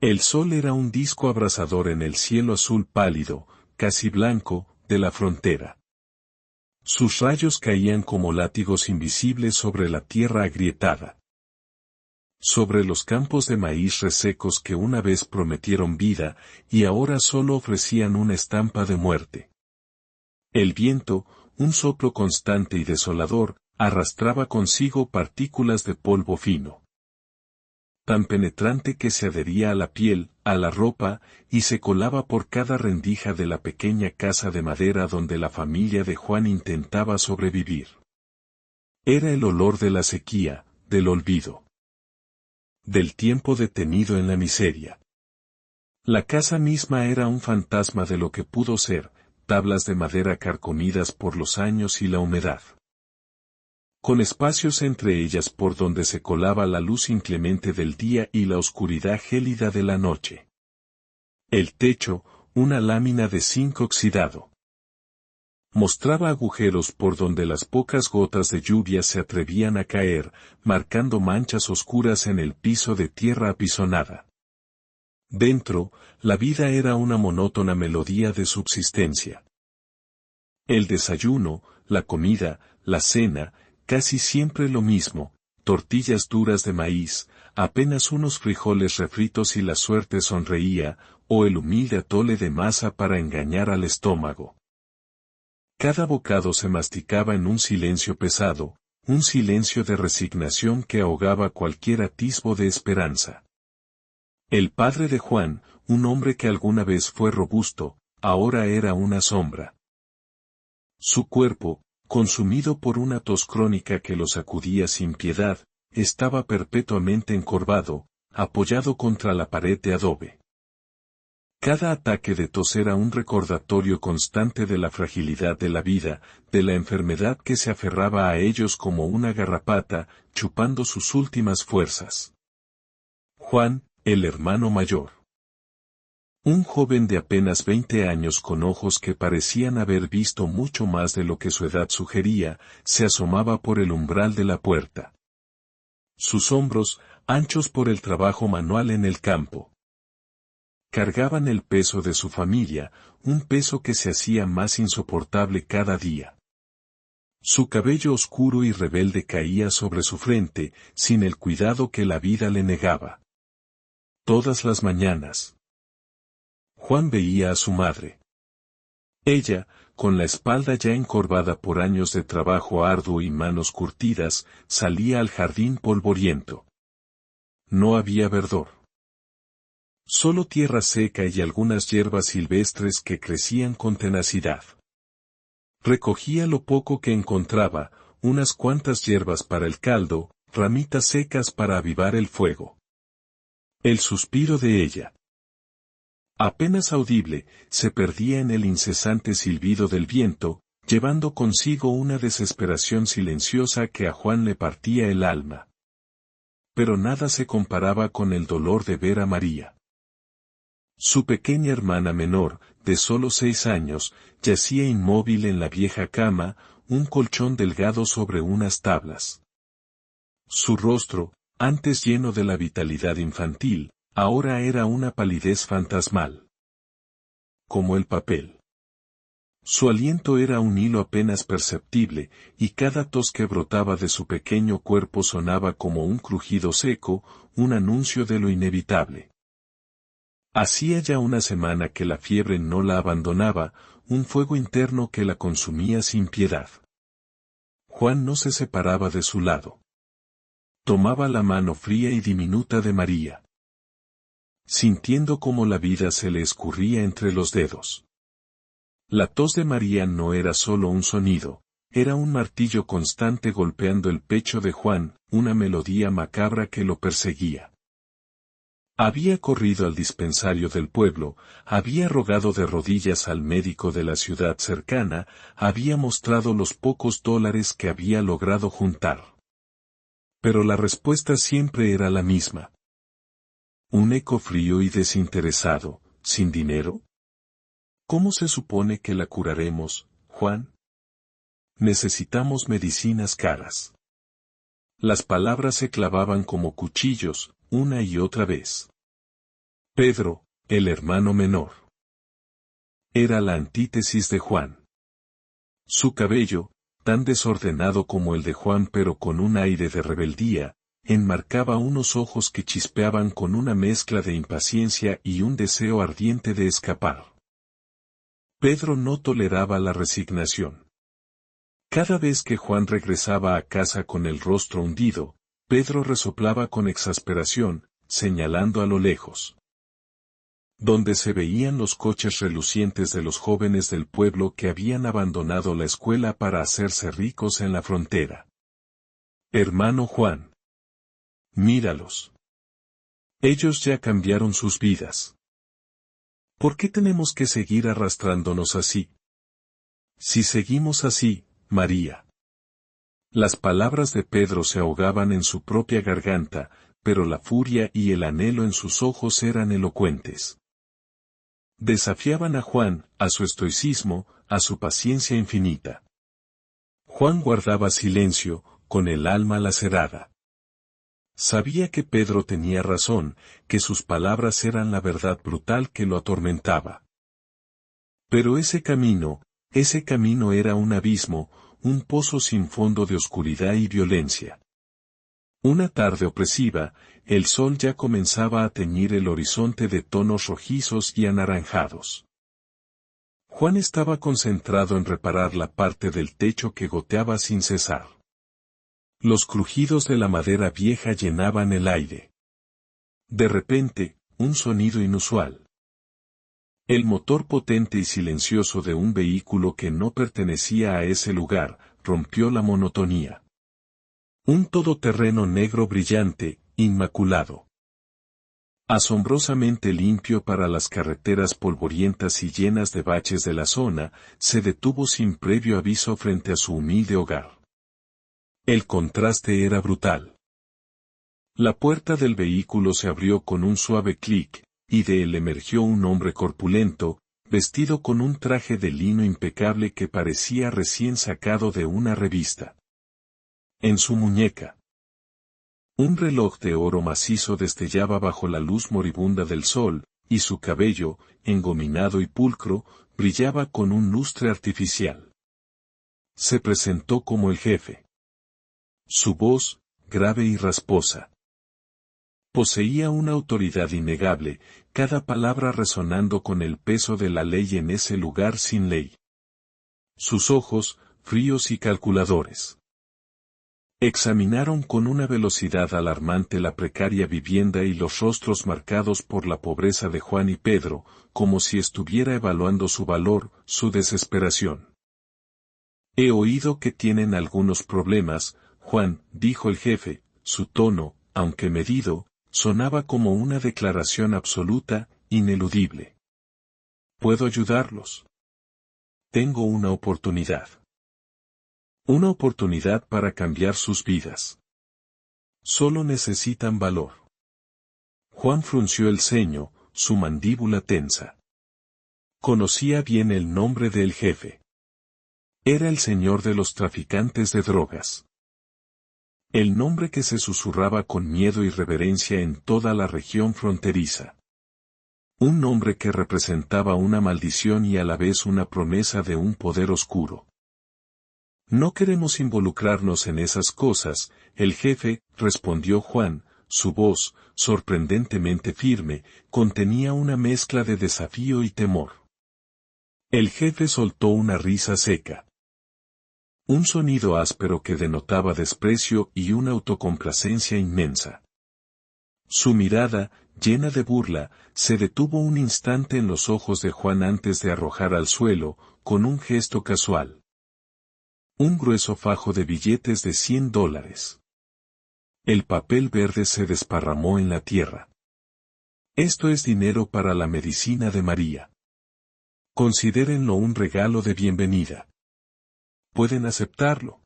El sol era un disco abrasador en el cielo azul pálido, casi blanco, de la frontera. Sus rayos caían como látigos invisibles sobre la tierra agrietada. Sobre los campos de maíz resecos que una vez prometieron vida, y ahora solo ofrecían una estampa de muerte. El viento, un soplo constante y desolador, arrastraba consigo partículas de polvo fino. Tan penetrante que se adhería a la piel, a la ropa, y se colaba por cada rendija de la pequeña casa de madera donde la familia de Juan intentaba sobrevivir. Era el olor de la sequía, del olvido. Del tiempo detenido en la miseria. La casa misma era un fantasma de lo que pudo ser, tablas de madera carcomidas por los años y la humedad. Con espacios entre ellas por donde se colaba la luz inclemente del día y la oscuridad gélida de la noche. El techo, una lámina de zinc oxidado. Mostraba agujeros por donde las pocas gotas de lluvia se atrevían a caer, marcando manchas oscuras en el piso de tierra apisonada. Dentro, la vida era una monótona melodía de subsistencia. El desayuno, la comida, la cena, casi siempre lo mismo, tortillas duras de maíz, apenas unos frijoles refritos y la suerte sonreía, o el humilde atole de masa para engañar al estómago. Cada bocado se masticaba en un silencio pesado, un silencio de resignación que ahogaba cualquier atisbo de esperanza. El padre de Juan, un hombre que alguna vez fue robusto, ahora era una sombra. Su cuerpo, consumido por una tos crónica que lo sacudía sin piedad, estaba perpetuamente encorvado, apoyado contra la pared de adobe. Cada ataque de tos era un recordatorio constante de la fragilidad de la vida, de la enfermedad que se aferraba a ellos como una garrapata, chupando sus últimas fuerzas. Juan, el hermano mayor. Un joven de apenas 20 años con ojos que parecían haber visto mucho más de lo que su edad sugería, se asomaba por el umbral de la puerta. Sus hombros, anchos por el trabajo manual en el campo, cargaban el peso de su familia, un peso que se hacía más insoportable cada día. Su cabello oscuro y rebelde caía sobre su frente, sin el cuidado que la vida le negaba. Todas las mañanas, Juan veía a su madre. Ella, con la espalda ya encorvada por años de trabajo arduo y manos curtidas, salía al jardín polvoriento. No había verdor. Solo tierra seca y algunas hierbas silvestres que crecían con tenacidad. Recogía lo poco que encontraba, unas cuantas hierbas para el caldo, ramitas secas para avivar el fuego. El suspiro de ella, apenas audible, se perdía en el incesante silbido del viento, llevando consigo una desesperación silenciosa que a Juan le partía el alma. Pero nada se comparaba con el dolor de ver a María. Su pequeña hermana menor, de solo 6 años, yacía inmóvil en la vieja cama, un colchón delgado sobre unas tablas. Su rostro, antes lleno de la vitalidad infantil, ahora era una palidez fantasmal. Como el papel. Su aliento era un hilo apenas perceptible, y cada tos que brotaba de su pequeño cuerpo sonaba como un crujido seco, un anuncio de lo inevitable. Hacía ya una semana que la fiebre no la abandonaba, un fuego interno que la consumía sin piedad. Juan no se separaba de su lado. Tomaba la mano fría y diminuta de María, sintiendo cómo la vida se le escurría entre los dedos. La tos de María no era solo un sonido, era un martillo constante golpeando el pecho de Juan, una melodía macabra que lo perseguía. Había corrido al dispensario del pueblo, había rogado de rodillas al médico de la ciudad cercana, había mostrado los pocos dólares que había logrado juntar. Pero la respuesta siempre era la misma. Un eco frío y desinteresado, ¿sin dinero? ¿Cómo se supone que la curaremos, Juan? Necesitamos medicinas caras. Las palabras se clavaban como cuchillos, una y otra vez. Pedro, el hermano menor. Era la antítesis de Juan. Su cabello, tan desordenado como el de Juan pero con un aire de rebeldía, enmarcaba unos ojos que chispeaban con una mezcla de impaciencia y un deseo ardiente de escapar. Pedro no toleraba la resignación. Cada vez que Juan regresaba a casa con el rostro hundido, Pedro resoplaba con exasperación, señalando a lo lejos, donde se veían los coches relucientes de los jóvenes del pueblo que habían abandonado la escuela para hacerse ricos en la frontera. Hermano Juan. Míralos. Ellos ya cambiaron sus vidas. ¿Por qué tenemos que seguir arrastrándonos así? Si seguimos así, María. Las palabras de Pedro se ahogaban en su propia garganta, pero la furia y el anhelo en sus ojos eran elocuentes. Desafiaban a Juan, a su estoicismo, a su paciencia infinita. Juan guardaba silencio, con el alma lacerada. Sabía que Pedro tenía razón, que sus palabras eran la verdad brutal que lo atormentaba. Pero ese camino era un abismo, un pozo sin fondo de oscuridad y violencia. Una tarde opresiva, el sol ya comenzaba a teñir el horizonte de tonos rojizos y anaranjados. Juan estaba concentrado en reparar la parte del techo que goteaba sin cesar. Los crujidos de la madera vieja llenaban el aire. De repente, un sonido inusual. El motor potente y silencioso de un vehículo que no pertenecía a ese lugar, rompió la monotonía. Un todoterreno negro brillante, inmaculado. Asombrosamente limpio para las carreteras polvorientas y llenas de baches de la zona, se detuvo sin previo aviso frente a su humilde hogar. El contraste era brutal. La puerta del vehículo se abrió con un suave clic, y de él emergió un hombre corpulento, vestido con un traje de lino impecable que parecía recién sacado de una revista. En su muñeca, un reloj de oro macizo destellaba bajo la luz moribunda del sol, y su cabello, engominado y pulcro, brillaba con un lustre artificial. Se presentó como el jefe. Su voz, grave y rasposa, poseía una autoridad innegable, cada palabra resonando con el peso de la ley en ese lugar sin ley. Sus ojos, fríos y calculadores, examinaron con una velocidad alarmante la precaria vivienda y los rostros marcados por la pobreza de Juan y Pedro, como si estuviera evaluando su valor, su desesperación. He oído que tienen algunos problemas, Juan, dijo el jefe, su tono, aunque medido, sonaba como una declaración absoluta, ineludible. ¿Puedo ayudarlos? Tengo una oportunidad. Una oportunidad para cambiar sus vidas. Solo necesitan valor. Juan frunció el ceño, su mandíbula tensa. Conocía bien el nombre del jefe. Era el señor de los traficantes de drogas. El nombre que se susurraba con miedo y reverencia en toda la región fronteriza. Un nombre que representaba una maldición y a la vez una promesa de un poder oscuro. No queremos involucrarnos en esas cosas, el jefe, respondió Juan, su voz, sorprendentemente firme, contenía una mezcla de desafío y temor. El jefe soltó una risa seca. Un sonido áspero que denotaba desprecio y una autocomplacencia inmensa. Su mirada, llena de burla, se detuvo un instante en los ojos de Juan antes de arrojar al suelo, con un gesto casual, un grueso fajo de billetes de $100. El papel verde se desparramó en la tierra. Esto es dinero para la medicina de María. Considérenlo un regalo de bienvenida. Pueden aceptarlo.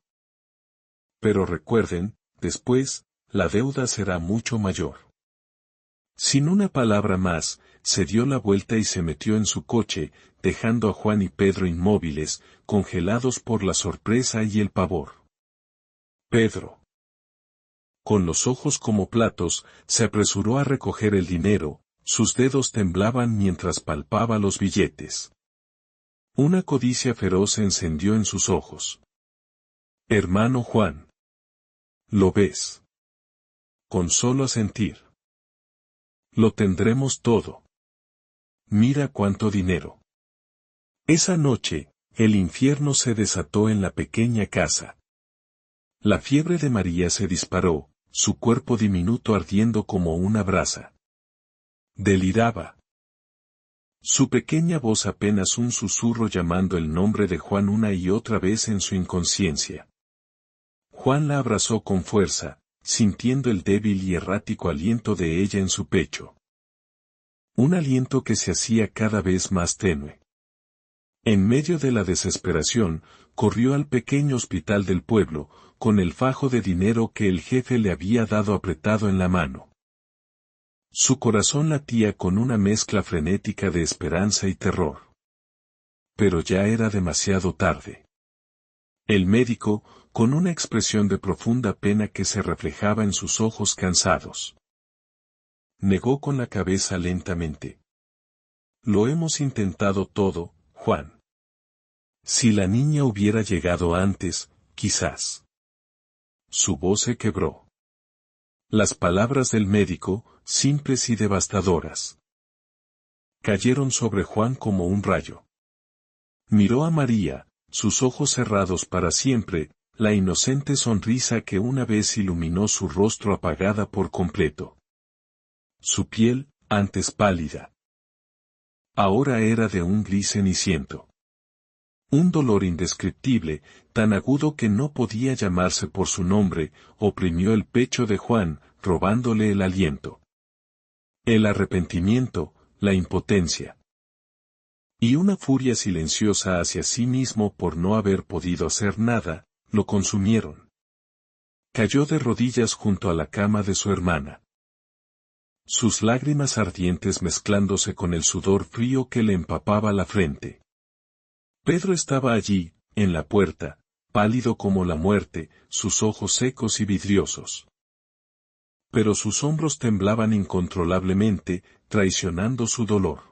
Pero recuerden, después, la deuda será mucho mayor. Sin una palabra más, se dio la vuelta y se metió en su coche, dejando a Juan y Pedro inmóviles, congelados por la sorpresa y el pavor. Pedro, con los ojos como platos, se apresuró a recoger el dinero, Sus dedos temblaban mientras palpaba los billetes. Una codicia feroz se encendió en sus ojos. Hermano Juan. ¿Lo ves? Con solo asentir. Lo tendremos todo. Mira cuánto dinero. Esa noche, el infierno se desató en la pequeña casa. La fiebre de María se disparó, su cuerpo diminuto ardiendo como una brasa. Deliraba. Su pequeña voz apenas un susurro llamando el nombre de Juan una y otra vez en su inconsciencia. Juan la abrazó con fuerza, sintiendo el débil y errático aliento de ella en su pecho. Un aliento que se hacía cada vez más tenue. En medio de la desesperación, corrió al pequeño hospital del pueblo, con el fajo de dinero que el jefe le había dado apretado en la mano. Su corazón latía con una mezcla frenética de esperanza y terror. Pero ya era demasiado tarde. El médico, con una expresión de profunda pena que se reflejaba en sus ojos cansados, negó con la cabeza lentamente. Lo hemos intentado todo, Juan. Si la niña hubiera llegado antes, quizás. Su voz se quebró. Las palabras del médico, simples y devastadoras, cayeron sobre Juan como un rayo. Miró a María, sus ojos cerrados para siempre, la inocente sonrisa que una vez iluminó su rostro apagada por completo. Su piel, antes pálida, ahora era de un gris ceniciento. Un dolor indescriptible, tan agudo que no podía llamarse por su nombre, oprimió el pecho de Juan, robándole el aliento. El arrepentimiento, la impotencia y una furia silenciosa hacia sí mismo por no haber podido hacer nada, lo consumieron. Cayó de rodillas junto a la cama de su hermana. Sus lágrimas ardientes mezclándose con el sudor frío que le empapaba la frente. Pedro estaba allí, en la puerta, pálido como la muerte, sus ojos secos y vidriosos. Pero sus hombros temblaban incontrolablemente, traicionando su dolor.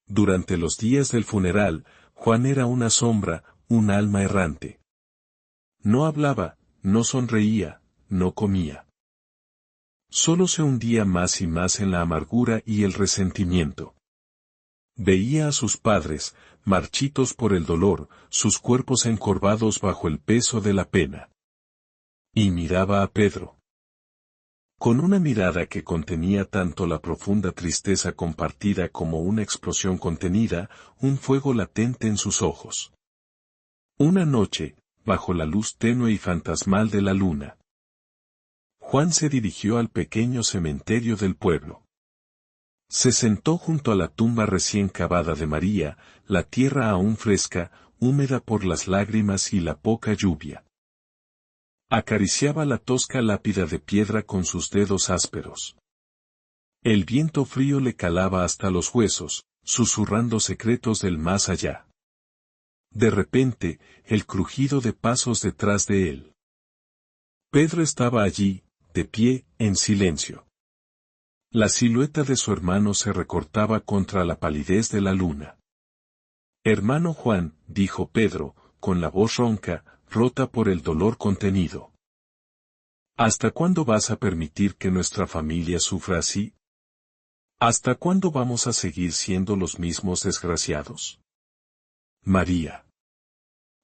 Durante los días del funeral, Juan era una sombra, un alma errante. No hablaba, no sonreía, no comía. Solo se hundía más y más en la amargura y el resentimiento. Veía a sus padres, marchitos por el dolor, sus cuerpos encorvados bajo el peso de la pena. Y miraba a Pedro. Con una mirada que contenía tanto la profunda tristeza compartida como una explosión contenida, un fuego latente en sus ojos. Una noche, bajo la luz tenue y fantasmal de la luna, Juan se dirigió al pequeño cementerio del pueblo. Se sentó junto a la tumba recién cavada de María, la tierra aún fresca, húmeda por las lágrimas y la poca lluvia. Acariciaba la tosca lápida de piedra con sus dedos ásperos. El viento frío le calaba hasta los huesos, susurrando secretos del más allá. De repente, el crujido de pasos detrás de él. Pedro estaba allí, de pie, en silencio. La silueta de su hermano se recortaba contra la palidez de la luna. Hermano Juan, dijo Pedro, con la voz ronca, rota por el dolor contenido. ¿Hasta cuándo vas a permitir que nuestra familia sufra así? ¿Hasta cuándo vamos a seguir siendo los mismos desgraciados? María.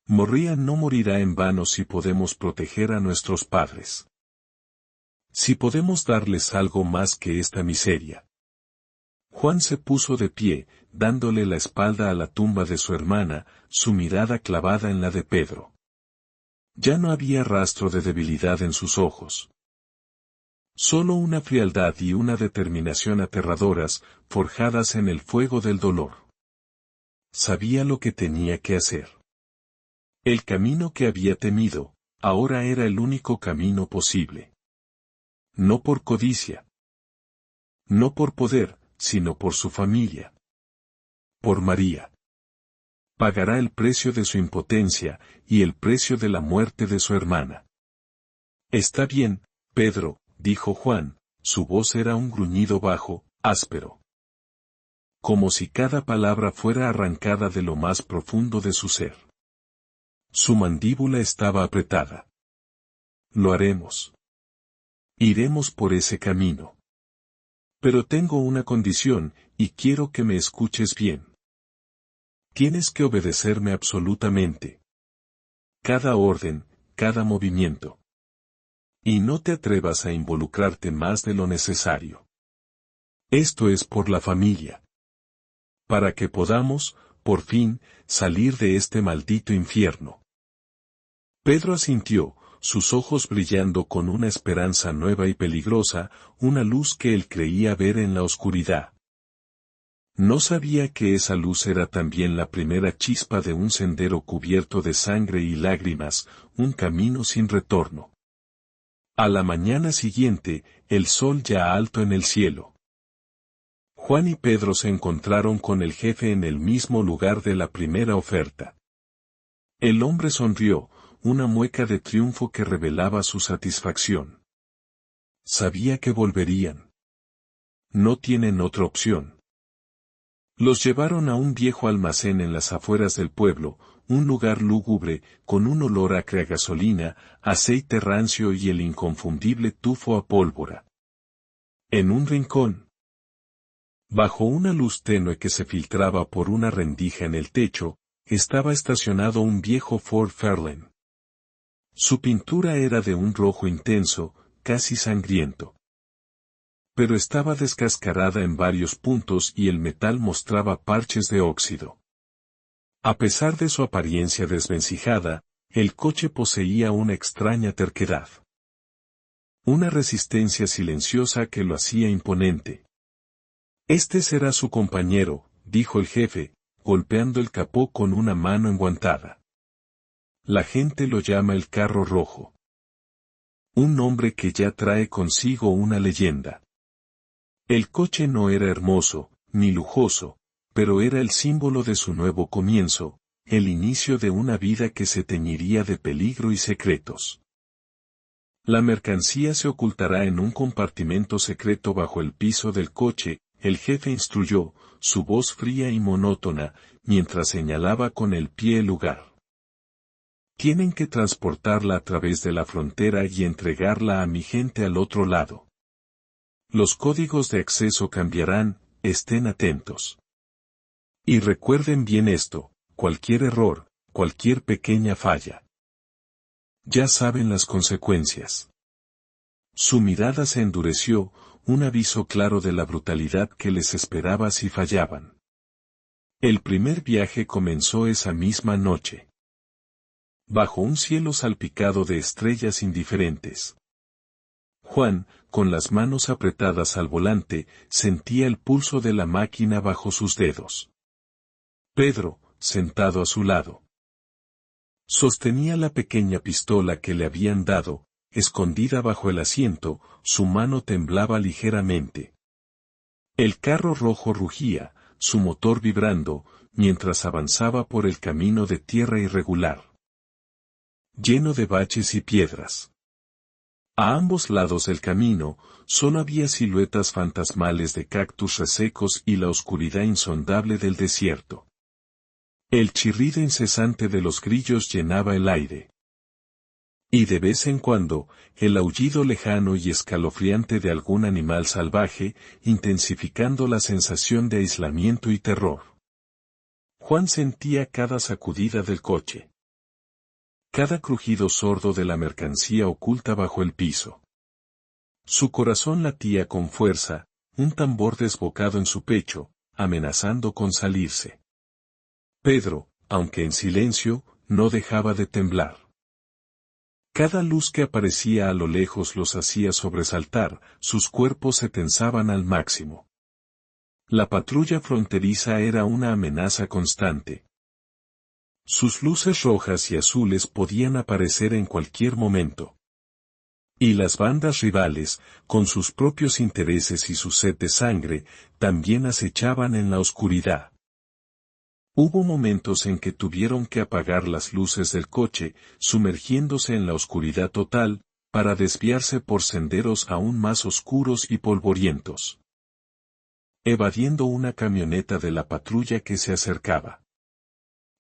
María no morirá en vano si podemos proteger a nuestros padres. Si podemos darles algo más que esta miseria. Juan se puso de pie, dándole la espalda a la tumba de su hermana, su mirada clavada en la de Pedro. Ya no había rastro de debilidad en sus ojos. Solo una frialdad y una determinación aterradoras, forjadas en el fuego del dolor. Sabía lo que tenía que hacer. El camino que había temido, ahora era el único camino posible. No por codicia. No por poder, sino por su familia. Por María. Pagará el precio de su impotencia, y el precio de la muerte de su hermana. Está bien, Pedro, dijo Juan, su voz era un gruñido bajo, áspero. Como si cada palabra fuera arrancada de lo más profundo de su ser. Su mandíbula estaba apretada. Lo haremos. Iremos por ese camino. Pero tengo una condición, y quiero que me escuches bien. Tienes que obedecerme absolutamente. Cada orden, cada movimiento. Y no te atrevas a involucrarte más de lo necesario. Esto es por la familia. Para que podamos, por fin, salir de este maldito infierno. Pedro asintió, sus ojos brillando con una esperanza nueva y peligrosa, una luz que él creía ver en la oscuridad. No sabía que esa luz era también la primera chispa de un sendero cubierto de sangre y lágrimas, un camino sin retorno. A la mañana siguiente, el sol ya alto en el cielo. Juan y Pedro se encontraron con el jefe en el mismo lugar de la primera oferta. El hombre sonrió, una mueca de triunfo que revelaba su satisfacción. Sabía que volverían. No tienen otra opción. Los llevaron a un viejo almacén en las afueras del pueblo, un lugar lúgubre, con un olor acre a gasolina, aceite rancio y el inconfundible tufo a pólvora. En un rincón, bajo una luz tenue que se filtraba por una rendija en el techo, estaba estacionado un viejo Ford Fairlane. Su pintura era de un rojo intenso, casi sangriento. Pero estaba descascarada en varios puntos y el metal mostraba parches de óxido. A pesar de su apariencia desvencijada, el coche poseía una extraña terquedad. Una resistencia silenciosa que lo hacía imponente. Este será su compañero, dijo el jefe, golpeando el capó con una mano enguantada. La gente lo llama el carro rojo. Un nombre que ya trae consigo una leyenda. El coche no era hermoso, ni lujoso, pero era el símbolo de su nuevo comienzo, el inicio de una vida que se teñiría de peligro y secretos. La mercancía se ocultará en un compartimento secreto bajo el piso del coche, el jefe instruyó, su voz fría y monótona, mientras señalaba con el pie el lugar. Tienen que transportarla a través de la frontera y entregarla a mi gente al otro lado. Los códigos de acceso cambiarán, estén atentos. Y recuerden bien esto, cualquier error, cualquier pequeña falla. Ya saben las consecuencias. Su mirada se endureció, un aviso claro de la brutalidad que les esperaba si fallaban. El primer viaje comenzó esa misma noche. Bajo un cielo salpicado de estrellas indiferentes. Juan, con las manos apretadas al volante, sentía el pulso de la máquina bajo sus dedos. Pedro, sentado a su lado, sostenía la pequeña pistola que le habían dado, escondida bajo el asiento, su mano temblaba ligeramente. El carro rojo rugía, su motor vibrando, mientras avanzaba por el camino de tierra irregular, lleno de baches y piedras. A ambos lados del camino, solo había siluetas fantasmales de cactus resecos y la oscuridad insondable del desierto. El chirrido incesante de los grillos llenaba el aire. Y de vez en cuando, el aullido lejano y escalofriante de algún animal salvaje, intensificando la sensación de aislamiento y terror. Juan sentía cada sacudida del coche. Cada crujido sordo de la mercancía oculta bajo el piso. Su corazón latía con fuerza, un tambor desbocado en su pecho, amenazando con salirse. Pedro, aunque en silencio, no dejaba de temblar. Cada luz que aparecía a lo lejos los hacía sobresaltar, sus cuerpos se tensaban al máximo. La patrulla fronteriza era una amenaza constante. Sus luces rojas y azules podían aparecer en cualquier momento. Y las bandas rivales, con sus propios intereses y su sed de sangre, también acechaban en la oscuridad. Hubo momentos en que tuvieron que apagar las luces del coche, sumergiéndose en la oscuridad total, para desviarse por senderos aún más oscuros y polvorientos. evadiendo una camioneta de la patrulla que se acercaba.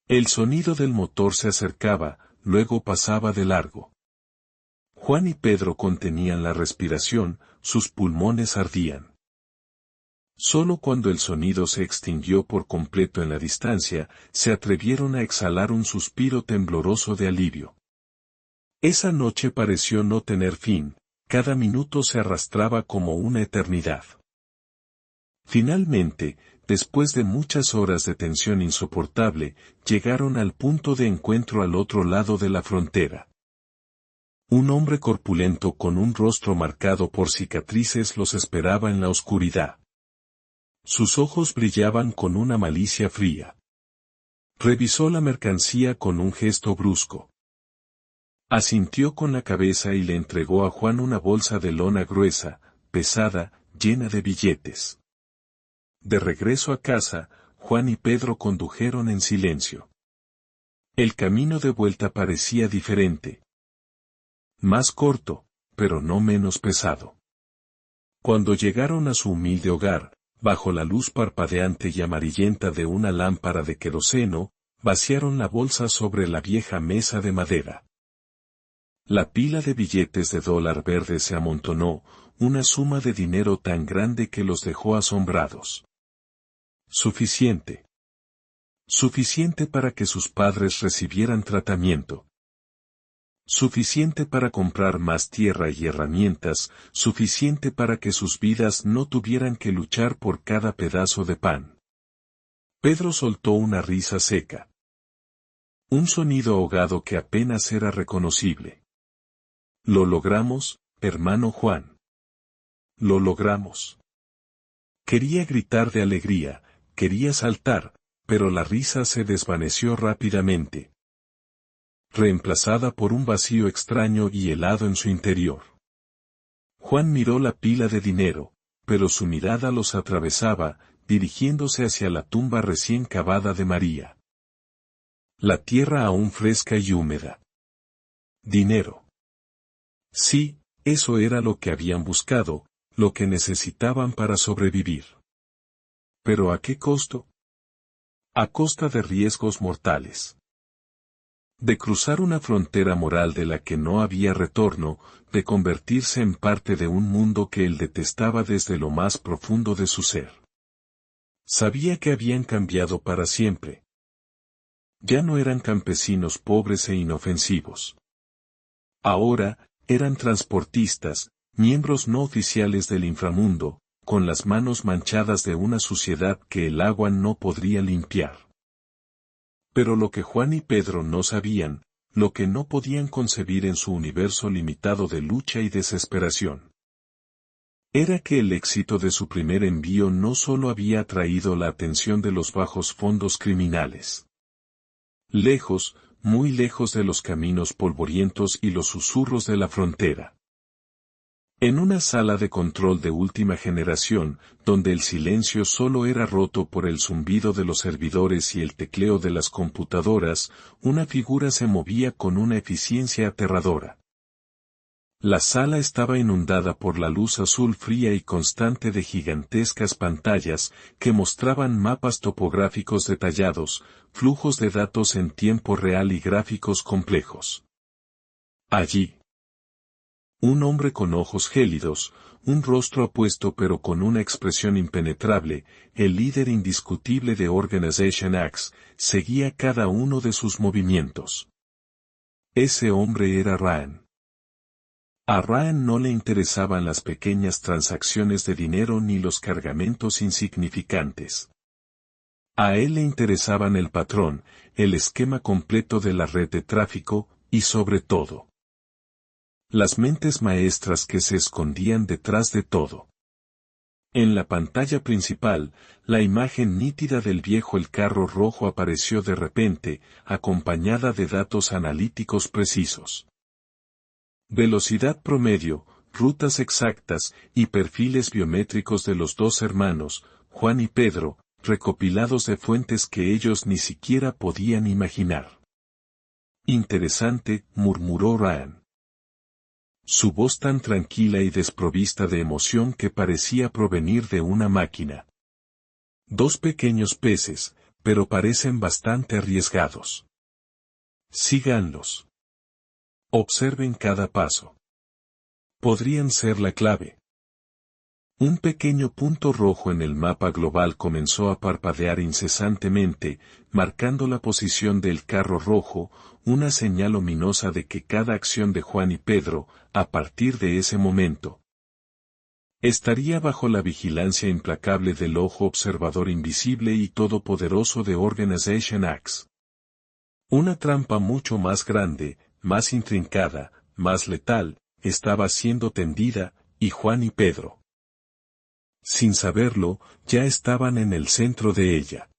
El sonido del motor se acercaba, luego pasaba de largo. Juan y Pedro contenían la respiración, sus pulmones ardían. Solo cuando el sonido se extinguió por completo en la distancia, se atrevieron a exhalar un suspiro tembloroso de alivio. Esa noche pareció no tener fin, cada minuto se arrastraba como una eternidad. Finalmente, después de muchas horas de tensión insoportable, llegaron al punto de encuentro al otro lado de la frontera. Un hombre corpulento con un rostro marcado por cicatrices los esperaba en la oscuridad. Sus ojos brillaban con una malicia fría. Revisó la mercancía con un gesto brusco. Asintió con la cabeza y le entregó a Juan una bolsa de lona gruesa, pesada, llena de billetes. De regreso a casa, Juan y Pedro condujeron en silencio. El camino de vuelta parecía diferente. Más corto, pero no menos pesado. Cuando llegaron a su humilde hogar, bajo la luz parpadeante y amarillenta de una lámpara de queroseno, vaciaron la bolsa sobre la vieja mesa de madera. La pila de billetes de dólar verde se amontonó, una suma de dinero tan grande que los dejó asombrados. Suficiente. Suficiente para que sus padres recibieran tratamiento. Suficiente para comprar más tierra y herramientas, suficiente para que sus vidas no tuvieran que luchar por cada pedazo de pan. Pedro soltó una risa seca. Un sonido ahogado que apenas era reconocible. Lo logramos, hermano Juan. Lo logramos. Quería gritar de alegría, quería saltar, pero la risa se desvaneció rápidamente, reemplazada por un vacío extraño y helado en su interior. Juan miró la pila de dinero, pero su mirada los atravesaba, dirigiéndose hacia la tumba recién cavada de María. La tierra aún fresca y húmeda. Dinero. Sí, eso era lo que habían buscado, lo que necesitaban para sobrevivir. ¿Pero a qué costo? A costa de riesgos mortales. De cruzar una frontera moral de la que no había retorno, de convertirse en parte de un mundo que él detestaba desde lo más profundo de su ser. Sabía que habían cambiado para siempre. Ya no eran campesinos pobres e inofensivos. Ahora, eran transportistas, miembros no oficiales del inframundo, con las manos manchadas de una suciedad que el agua no podría limpiar. Pero lo que Juan y Pedro no sabían, lo que no podían concebir en su universo limitado de lucha y desesperación, era que el éxito de su primer envío no solo había atraído la atención de los bajos fondos criminales. Lejos, muy lejos de los caminos polvorientos y los susurros de la frontera. En una sala de control de última generación, donde el silencio solo era roto por el zumbido de los servidores y el tecleo de las computadoras, una figura se movía con una eficiencia aterradora. La sala estaba inundada por la luz azul fría y constante de gigantescas pantallas que mostraban mapas topográficos detallados, flujos de datos en tiempo real y gráficos complejos. Allí, un hombre con ojos gélidos, un rostro apuesto pero con una expresión impenetrable, el líder indiscutible de Organization X, seguía cada uno de sus movimientos. Ese hombre era Ryan. A Ryan no le interesaban las pequeñas transacciones de dinero ni los cargamentos insignificantes. A él le interesaban el patrón, el esquema completo de la red de tráfico, y sobre todo, las mentes maestras que se escondían detrás de todo. En la pantalla principal, la imagen nítida del viejo el carro rojo apareció de repente, acompañada de datos analíticos precisos. Velocidad promedio, rutas exactas, y perfiles biométricos de los dos hermanos, Juan y Pedro, recopilados de fuentes que ellos ni siquiera podían imaginar. Interesante, murmuró Ryan. Su voz tan tranquila y desprovista de emoción que parecía provenir de una máquina. Dos pequeños peces, pero parecen bastante arriesgados. Síganlos. Observen cada paso. Podrían ser la clave. Un pequeño punto rojo en el mapa global comenzó a parpadear incesantemente, marcando la posición del carro rojo, una señal ominosa de que cada acción de Juan y Pedro, a partir de ese momento, estaría bajo la vigilancia implacable del ojo observador invisible y todopoderoso de Organization X. Una trampa mucho más grande, más intrincada, más letal, estaba siendo tendida, y Juan y Pedro, sin saberlo, ya estaban en el centro de ella.